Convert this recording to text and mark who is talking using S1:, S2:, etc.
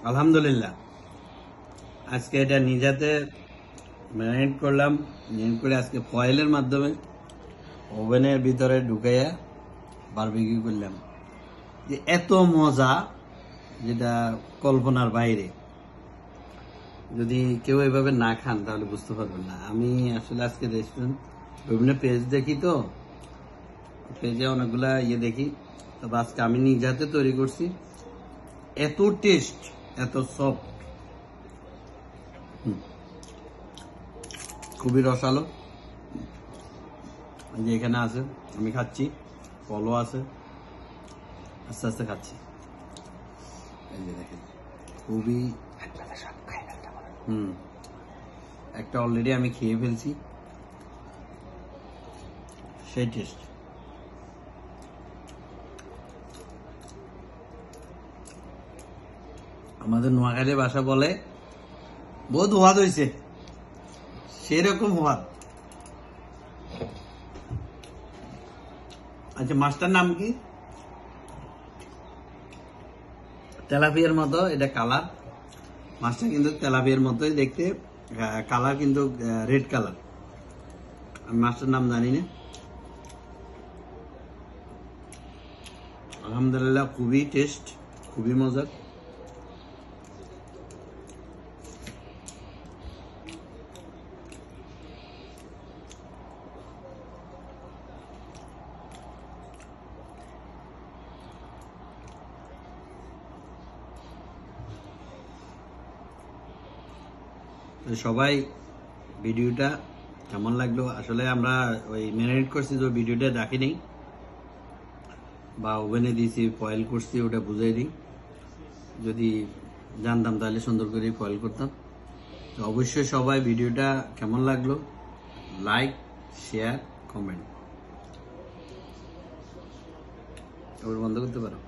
S1: আলহামদুলিল্লাহ আজকে এটা নিজাতে ম্যারিনেট করলাম। ম্যারিনেট করে আজকে ফয়েলের মাধ্যমে ওভেনের ভিতরে ঢুকাইয়া বারবিকিউ করলাম। যে এত মজা যেটা কল্পনার বাইরে। যদি কেউ এভাবে না খান তাহলে বুঝতে পারবেন না। আমি আসলে আজকে রেস্টুরেন্ট বিভিন্ন পেজ দেখি, তো পেজে অনেকগুলা দেখি, তবে আজকে আমি নিজ হাতে তৈরি করছি। এত টেস্ট, এত সফট, খুবই রসালো। যে এখানে আছে, আমি খাচ্ছি, ফলও আছে, আস্তে আস্তে খাচ্ছি। এই যে দেখেন, খুবই একটা অলরেডি আমি খেয়ে ফেলছি, সেই টেস্ট। আমাদের নোয়াখালী ভাষা বলে বহুত হওয়াদ হয়েছে, সেরকম হওয়াদ। আচ্ছা, মাছটার নাম কি? তেলাপিয়ার মতো এটা কালার। মাছটা কিন্তু তেলাপিয়ার মতোই দেখতে, কালার কিন্তু রেড কালার। আমি মাছটার নাম জানি না। আলহামদুলিল্লাহ, খুবই টেস্ট, খুবই মজার। সবাই ভিডিওটা কেমন লাগলো? আসলে আমরা ওই ম্যারিনেট করছি, যে ভিডিওটা রাখিনি বা ওভেনে দিয়েছি, ফয়েল করছি, ওটা বুঝাই দিই। যদি জানতাম তাহলে সুন্দর করে ফয়েল করতাম। তো অবশ্যই সবাই ভিডিওটা কেমন লাগলো লাইক, শেয়ার, কমেন্ট। এবার বন্ধ করতে পারো।